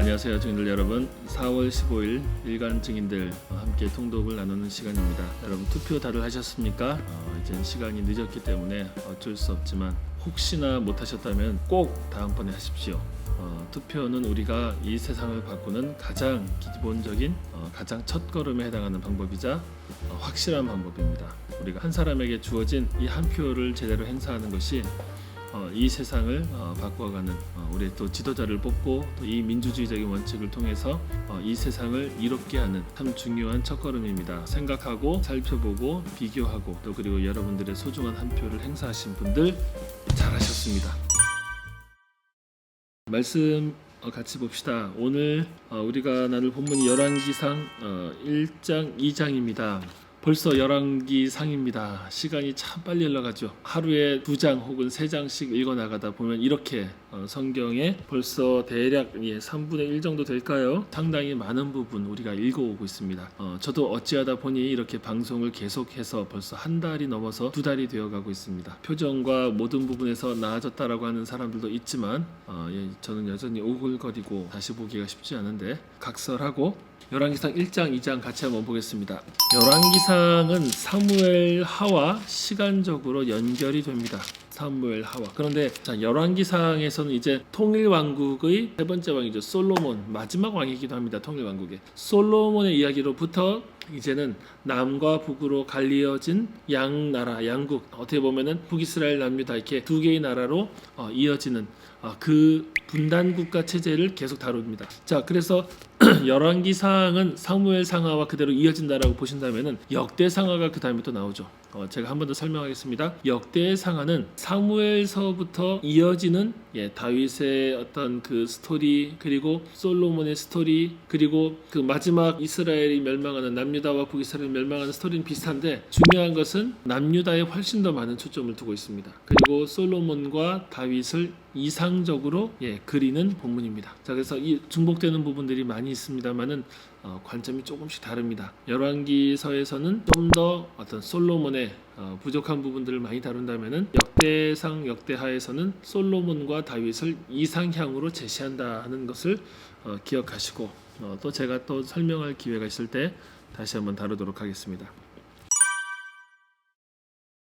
안녕하세요 증인들 여러분. 4월 15일 일간 증인들 함께 통독을 나누는 시간입니다. 여러분 투표 다들 하셨습니까? 이제 시간이 늦었기 때문에 어쩔 수 없지만 혹시나 못하셨다면 꼭 다음번에 하십시오. 투표는 우리가 이 세상을 바꾸는 가장 기본적인 가장 첫걸음에 해당하는 방법이자 확실한 방법입니다. 우리가 한 사람에게 주어진 이 한 표를 제대로 행사하는 것이 이 세상을 바꿔가는 우리 또 지도자를 뽑고 또 이 민주주의적인 원칙을 통해서 이 세상을 이롭게 하는 참 중요한 첫걸음입니다. 생각하고 살펴보고 비교하고 또 그리고 여러분들의 소중한 한 표를 행사하신 분들 잘하셨습니다. 말씀 같이 봅시다. 오늘 우리가 나눌 본문이 열왕기상 1장 2장입니다. 벌써 열왕기상입니다. 시간이 참 빨리 흘러가죠. 하루에 2장 혹은 3장씩 읽어나가다 보면 이렇게 성경에 벌써 대략 3분의 1 정도 될까요? 상당히 많은 부분 우리가 읽어오고 있습니다. 저도 어찌하다 보니 이렇게 방송을 계속해서 벌써 한 달이 넘어서 2달이 되어가고 있습니다. 표정과 모든 부분에서 나아졌다라고 하는 사람들도 있지만 저는 여전히 오글거리고 다시 보기가 쉽지 않은데 각설하고 열왕기상 1장 2장 같이 한번 보겠습니다. 열왕기상은 사무엘하와 시간적으로 연결이 됩니다. 사무엘하와. 그런데 열왕기상에서는 이제 통일왕국의 세 번째 왕이죠. 솔로몬, 마지막 왕이기도 합니다. 통일왕국의 솔로몬의 이야기로부터 이제는 남과 북으로 갈리어진 양나라, 양국, 어떻게 보면은 북이스라엘, 남유다 이렇게 두 개의 나라로 이어지는 그 분단국가 체제를 계속 다룹니다. 자, 그래서 열왕기상은 사무엘상하와 그대로 이어진다라고 보신다면은 역대상하가 그 다음에 또 나오죠. 제가 한 번 더 설명하겠습니다. 역대상하는 사무엘서부터 이어지는 다윗의 어떤 그 스토리, 그리고 솔로몬의 스토리, 그리고 그 마지막 이스라엘이 멸망하는 남유다와 북이스라엘이 멸망하는 스토리는 비슷한데 중요한 것은 남유다에 훨씬 더 많은 초점을 두고 있습니다. 그리고 솔로몬과 다윗을 이상적으로 그리는 본문입니다. 자, 그래서 이 중복되는 부분들이 많이 있습니다만은 관점이 조금씩 다릅니다. 열왕기서에서는 좀 더 어떤 솔로몬의 부족한 부분들을 많이 다룬다면은 역대상 역대하에서는 솔로몬과 다윗을 이상향으로 제시한다 하는 것을 기억하시고 또 제가 또 설명할 기회가 있을 때 다시 한번 다루도록 하겠습니다.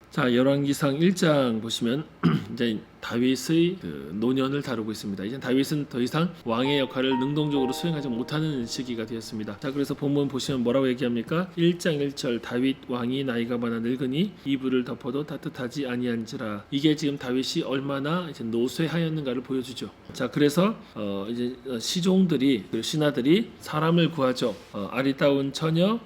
자, 열왕기상 1장 보시면 이제 다윗의 그 노년을 다루고 있습니다. 이제 다윗은 더 이상 왕의 역할을 능동적으로 수행하지 못하는 시기가 되었습니다. 자, 그래서 본문 보시면 뭐라고 얘기합니까? 1장 1절 다윗 왕이 나이가 많아 늙으니 이불을 덮어도 따뜻하지 아니한지라. 이게 지금 다윗이 얼마나 이제 노쇠하였는가를 보여주죠. 자, 그래서 이제 시종들이, 신하들이 사람을 구하죠. 아리따운 처녀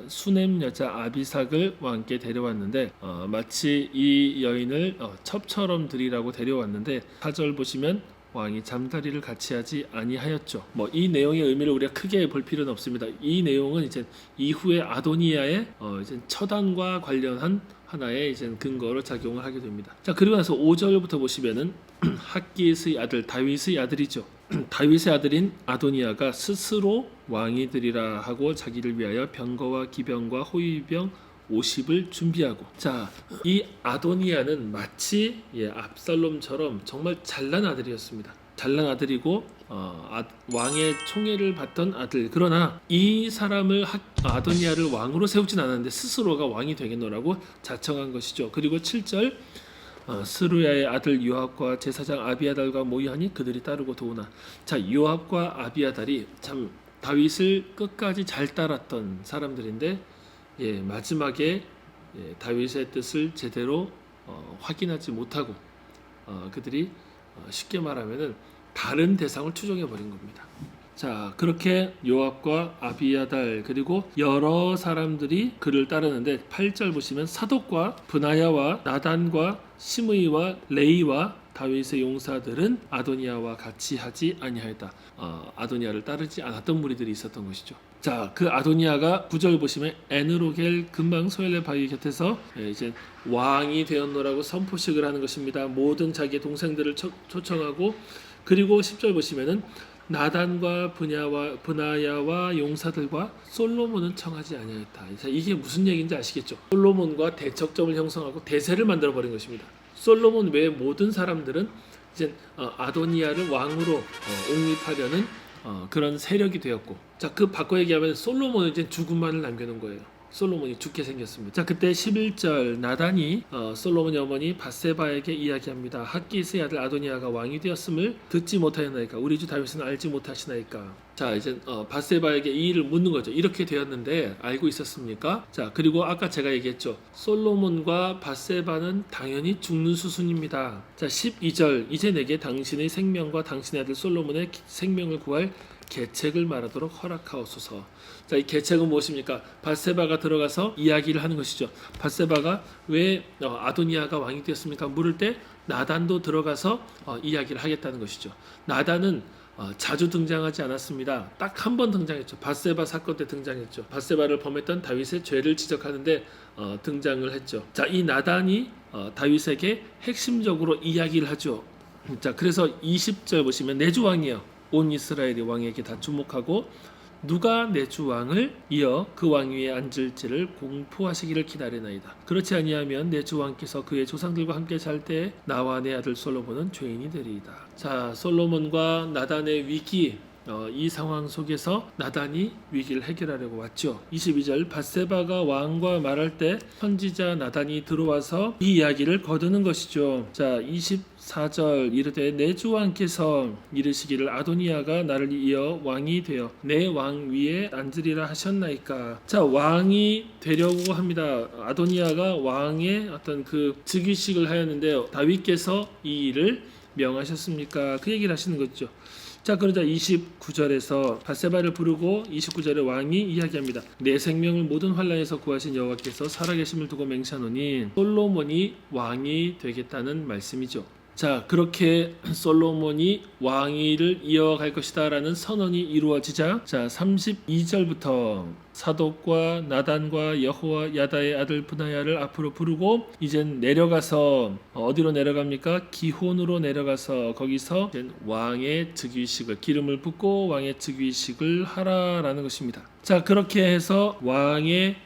수넴 여자 아비삭을 왕께 데려왔는데 마치 이 여인을 첩처럼 드리라고 데려왔는데 4절 보시면 왕이 잠자리를 같이 하지 아니하였죠. 이 내용의 의미를 우리가 크게 볼 필요는 없습니다. 이 내용은 이제 이후에 아도니아의 이제 처단과 관련한 하나의 이제 근거로 작용을 하게 됩니다. 자, 그리고 나서 5절부터 보시면은 핫깃의 아들 다윗의 아들이죠. 다윗의 아들인 아도니아가 스스로 왕이 되리라 하고 자기를 위하여 병거와 기병과 호위병 50을 준비하고. 자, 이 아도니아는 마치 압살롬처럼 정말 잘난 아들이었습니다. 잘난 아들이고 왕의 총애를 받던 아들. 그러나 이 사람을 아도니아를 왕으로 세우진 않았는데 스스로가 왕이 되겠노라고 자청한 것이죠. 그리고 7절 스루야의 아들 요압과 제사장 아비아달과 모이하니 그들이 따르고 도우나. 자, 요압과 아비아달이 참 다윗을 끝까지 잘 따랐던 사람들인데 마지막에 다윗의 뜻을 제대로 확인하지 못하고 그들이 쉽게 말하면은 다른 대상을 추종해 버린 겁니다. 자, 그렇게 요압과 아비아달 그리고 여러 사람들이 그를 따르는데 8절 보시면 사독과 브나야와 나단과 시므이와 레이와 다윗의 용사들은 아도니아와 같이 하지 아니하였다. 아도니아를 따르지 않았던 무리들이 있었던 것이죠. 자, 그 아도니아가 9절 보시면 에느로겔 근방 소엘의 바위 곁에서 이제 왕이 되었노라고 선포식을 하는 것입니다. 모든 자기의 동생들을 초청하고. 그리고 10절 보시면은 나단과 브나야와 용사들과 솔로몬은 청하지 아니하였다. 이게 무슨 얘기인지 아시겠죠? 솔로몬과 대척점을 형성하고 대세를 만들어 버린 것입니다. 솔로몬 외의 모든 사람들은 이제 아도니아를 왕으로 옹립하려는 그런 세력이 되었고, 자, 그 바꿔 얘기하면 솔로몬은 이제 죽음만을 남겨놓은 거예요. 솔로몬이 죽게 생겼습니다. 자, 그때 11절 나단이 솔로몬의 어머니 밧세바에게 이야기합니다. 핫기스의 아들 아도니아가 왕이 되었음을 듣지 못하였나이까? 우리 주 다윗은 알지 못하시나이까? 자, 이제 밧세바에게 이 일을 묻는 거죠. 이렇게 되었는데 알고 있었습니까? 자, 그리고 아까 제가 얘기했죠. 솔로몬과 밧세바는 당연히 죽는 수순입니다. 자, 12절 이제 내게 당신의 생명과 당신의 아들 솔로몬의 생명을 구할 계책을 말하도록 허락하옵소서. 자, 이 계책은 무엇입니까? 밧세바가 들어가서 이야기를 하는 것이죠. 밧세바가 왜 아도니아가 왕이 되었습니까? 물을 때 나단도 들어가서 이야기를 하겠다는 것이죠. 나단은 자주 등장하지 않았습니다. 딱 한 번 등장했죠. 밧세바 사건 때 등장했죠. 밧세바를 범했던 다윗의 죄를 지적하는데 등장을 했죠. 자, 이 나단이 다윗에게 핵심적으로 이야기를 하죠. 자, 그래서 20절 보시면 내 주 왕이여 온 이스라엘의 왕에게 다 주목하고 누가 내 주 왕을 이어 그 왕 위에 앉을지를 공포하시기를 기다리나이다. 그렇지 아니하면 내 주 왕께서 그의 조상들과 함께 잘 때 나와 내 아들 솔로몬은 죄인이 되리이다. 자, 솔로몬과 나단의 위기, 이 상황 속에서 나단이 위기를 해결하려고 왔죠. 22절 밧세바가 왕과 말할 때 선지자 나단이 들어와서 이 이야기를 거두는 것이죠. 자, 24절 이르되 내 주 왕께서 이르시기를 아도니아가 나를 이어 왕이 되어 내 왕 위에 앉으리라 하셨나이까? 자, 왕이 되려고 합니다. 아도니아가 왕의 어떤 그 즉위식을 하였는데요. 다윗께서 이 일을 명하셨습니까? 그 얘기를 하시는 거죠. 자, 그러자 29절에서 밧세바를 부르고 29절에 왕이 이야기합니다. 내 생명을 모든 환난에서 구하신 여호와께서 살아계심을 두고 맹세하노니 솔로몬이 왕이 되겠다는 말씀이죠. 자, 그렇게 솔로몬이 왕위를 이어갈 것이다 라는 선언이 이루어지자, 자, 32절부터 사독과 나단과 여호와 야다의 아들 브나야를 앞으로 부르고 이젠 내려가서 어디로 내려갑니까? 기혼으로 내려가서 거기서 왕의 즉위식을, 기름을 붓고 왕의 즉위식을 하라라는 것입니다. 자, 그렇게 해서 왕의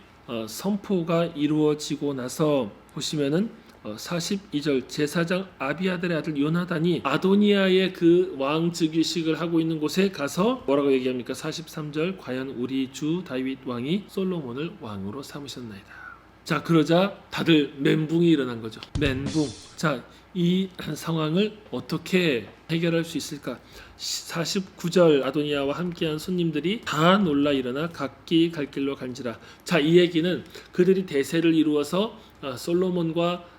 선포가 이루어지고 나서 보시면은 42절 제사장 아비아들의 아들 요나단이 아도니아의 그 왕 즉위식을 하고 있는 곳에 가서 뭐라고 얘기합니까? 43절 과연 우리 주 다윗 왕이 솔로몬을 왕으로 삼으셨나이다. 자, 그러자 다들 멘붕이 일어난 거죠. 멘붕. 자, 이 상황을 어떻게 해결할 수 있을까? 49절 아도니아와 함께한 손님들이 다 놀라 일어나 각기 갈 길로 간지라. 자, 이 얘기는 그들이 대세를 이루어서 솔로몬과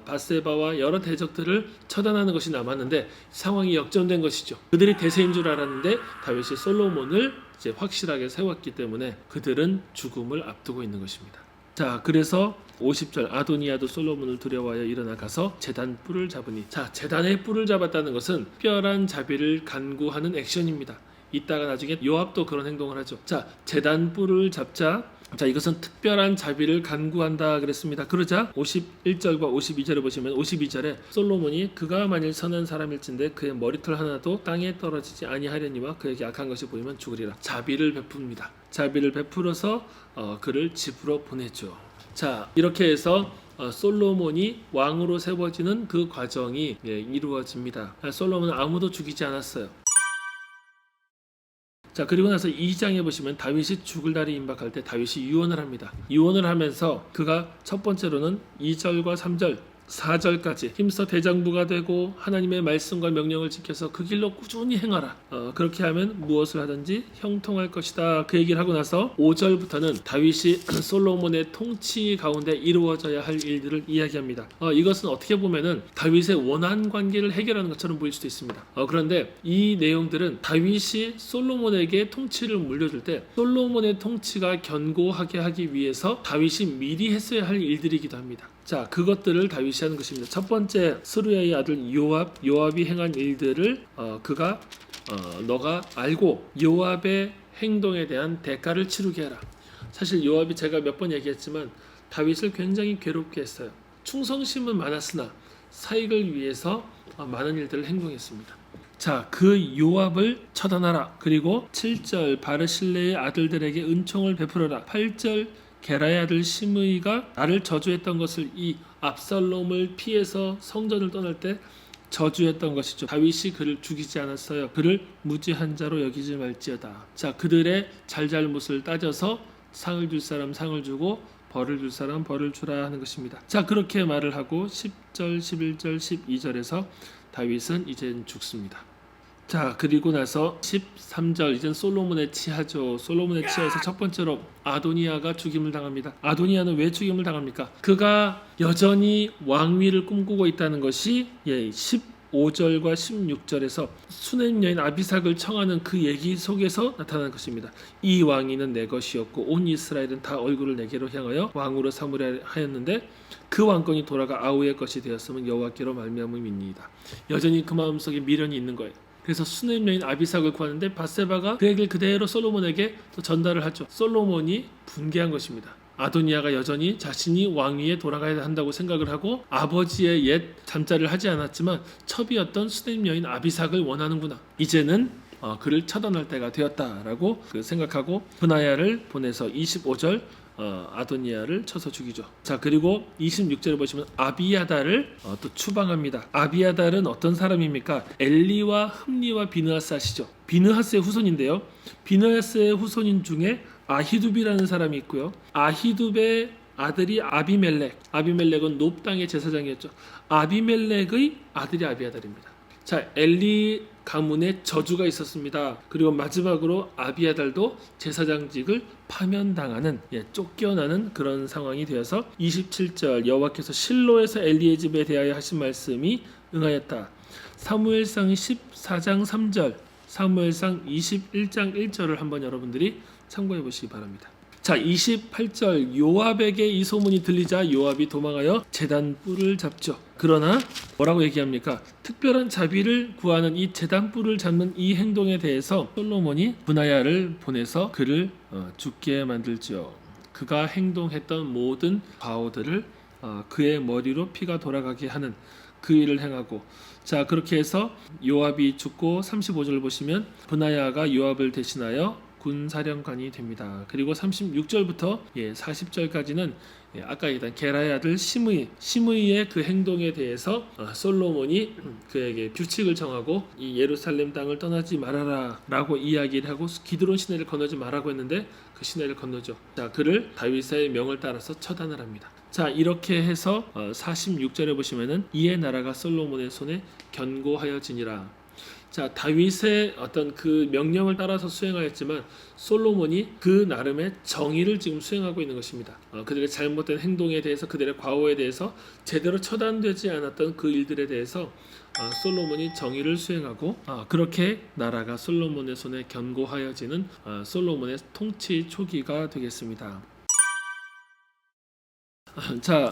밧세바와 여러 대적들을 처단하는 것이 남았는데 상황이 역전된 것이죠. 그들이 대세인 줄 알았는데 다윗이 솔로몬을 이제 확실하게 세웠기 때문에 그들은 죽음을 앞두고 있는 것입니다. 자, 그래서 50절 아도니아도 솔로몬을 두려워하여 일어나 가서 제단 뿔을 잡으니, 자, 제단의 뿔을 잡았다는 것은 특별한 자비를 간구하는 액션입니다. 이따가 나중에 요압도 그런 행동을 하죠. 자, 제단 뿔을 잡자, 자, 이것은 특별한 자비를 간구한다 그랬습니다. 그러자 51절과 52절을 보시면 52절에 솔로몬이 그가 만일 선한 사람일진데 그의 머리털 하나도 땅에 떨어지지 아니하려니와 그에게 악한 것이 보이면 죽으리라. 자비를 베풉니다. 자비를 베풀어서 그를 집으로 보내죠. 자, 이렇게 해서 솔로몬이 왕으로 세워지는 그 과정이 이루어집니다. 솔로몬은 아무도 죽이지 않았어요. 자, 그리고 나서 2장에 보시면 다윗이 죽을 날이 임박할 때 다윗이 유언을 합니다. 유언을 하면서 그가 첫 번째로는 2절과 3절 4절까지 힘써 대장부가 되고 하나님의 말씀과 명령을 지켜서 그 길로 꾸준히 행하라. 그렇게 하면 무엇을 하든지 형통할 것이다. 그 얘기를 하고 나서 5절부터는 다윗이 솔로몬의 통치 가운데 이루어져야 할 일들을 이야기합니다. 이것은 어떻게 보면은 다윗의 원한 관계를 해결하는 것처럼 보일 수도 있습니다. 그런데 이 내용들은 다윗이 솔로몬에게 통치를 물려줄 때 솔로몬의 통치가 견고하게 하기 위해서 다윗이 미리 했어야 할 일들이기도 합니다. 자, 그것들을 다윗이 하는 것입니다. 첫 번째, 스루야의 아들 요압이 행한 일들을 그가 너가 알고 요압의 행동에 대한 대가를 치르게 하라. 사실 요압이 제가 몇 번 얘기했지만 다윗을 굉장히 괴롭게 했어요. 충성심은 많았으나 사익을 위해서 많은 일들을 행동했습니다. 자, 그 요압을 처단하라. 그리고 7절 바르실레의 아들들에게 은총을 베풀어라. 8절 게라의 아들 시므이가 나를 저주했던 것을 이 압살롬을 피해서 성전을 떠날 때 저주했던 것이죠. 다윗이 그를 죽이지 않았어요. 그를 무지한 자로 여기지 말지어다. 자, 그들의 잘잘못을 따져서 상을 줄 사람 상을 주고 벌을 줄 사람 벌을 주라 하는 것입니다. 자, 그렇게 말을 하고 10절, 11절, 12절에서 다윗은 이젠 죽습니다. 자, 그리고 나서 13절 이젠 솔로몬의 치하죠. 솔로몬의 치하에서 첫 번째로 아도니아가 죽임을 당합니다. 아도니아는 왜 죽임을 당합니까? 그가 여전히 왕위를 꿈꾸고 있다는 것이 15절과 16절에서 수넴 여인 아비삭을 청하는 그 얘기 속에서 나타난 것입니다. 이 왕위는 내 것이었고 온 이스라엘은 다 얼굴을 내게로 향하여 왕으로 삼으려 하였는데 그 왕권이 돌아가 아우의 것이 되었으면 여호와께로 말미암음이니이다. 여전히 그 마음속에 미련이 있는 거예요. 그래서 수넴 여인 아비삭을 구하는데 밧세바가 그 얘기를 그대로 솔로몬에게 또 전달을 하죠. 솔로몬이 분개한 것입니다. 아도니아가 여전히 자신이 왕위에 돌아가야 한다고 생각을 하고 아버지의 옛 잠자를 하지 않았지만 첩이었던 수넴 여인 아비삭을 원하는구나. 이제는 그를 처단할 때가 되었다라고 생각하고 브나야를 보내서 25절 아도니아를 쳐서 죽이죠. 자, 그리고 26절을 보시면 아비아달을 또 추방합니다. 아비아달은 어떤 사람입니까? 엘리와 흠리와 비느하스 아시죠? 비느하스의 후손인데요. 비느하스의 후손인 중에 아히둡이라는 사람이 있고요. 아히둡의 아들이 아비멜렉. 아비멜렉은 놉 땅의 제사장이었죠. 아비멜렉의 아들이 아비아달입니다. 자, 엘리 가문에 저주가 있었습니다. 그리고 마지막으로 아비아달도 제사장직을 파면당하는 쫓겨나는 그런 상황이 되어서 27절 여호와께서 실로에서 엘리의 집에 대하여 하신 말씀이 응하였다. 사무엘상 14장 3절 사무엘상 21장 1절을 한번 여러분들이 참고해 보시기 바랍니다. 자, 28절 요압에게 이 소문이 들리자 요압이 도망하여 제단 뿔을 잡죠. 그러나 뭐라고 얘기합니까? 특별한 자비를 구하는 이 제단 뿔을 잡는 이 행동에 대해서 솔로몬이 브나야를 보내서 그를 죽게 만들죠. 그가 행동했던 모든 과오들을 그의 머리로 피가 돌아가게 하는 그 일을 행하고, 자, 그렇게 해서 요압이 죽고 35절을 보시면 브나야가 요압을 대신하여 군사령관이 됩니다. 그리고 36절부터 40절까지는 아까 얘기한 게라의 아들 시므이의 그 행동에 대해서 솔로몬이 그에게 규칙을 정하고 이 예루살렘 땅을 떠나지 말아라 라고 이야기를 하고 기드론 시내를 건너지 말라고 했는데 그 시내를 건너죠. 자, 그를 다윗의 명을 따라서 처단을 합니다. 자, 이렇게 해서 46절에 보시면은 이에 나라가 솔로몬의 손에 견고하여지니라. 자, 다윗의 어떤 그 명령을 따라서 수행하였지만 솔로몬이 그 나름의 정의를 지금 수행하고 있는 것입니다. 그들의 잘못된 행동에 대해서, 그들의 과오에 대해서 제대로 처단되지 않았던 그 일들에 대해서 솔로몬이 정의를 수행하고 그렇게 나라가 솔로몬의 손에 견고하여지는 솔로몬의 통치 초기가 되겠습니다. 자,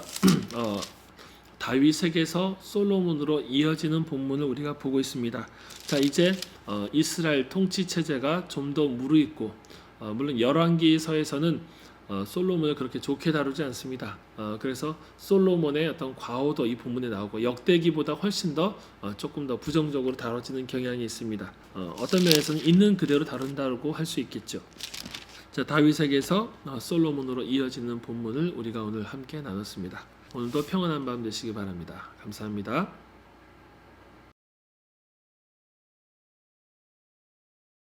다윗에게서 솔로몬으로 이어지는 본문을 우리가 보고 있습니다. 자, 이제 이스라엘 통치 체제가 좀 더 무르익고, 물론 열왕기서에서는 솔로몬을 그렇게 좋게 다루지 않습니다. 그래서 솔로몬의 어떤 과오도 이 본문에 나오고 역대기보다 훨씬 더 조금 더 부정적으로 다뤄지는 경향이 있습니다. 어떤 면에서는 있는 그대로 다룬다고 할 수 있겠죠. 자, 다윗에게서 솔로몬으로 이어지는 본문을 우리가 오늘 함께 나눴습니다. 오늘도 평안한 밤 되시기 바랍니다. 감사합니다.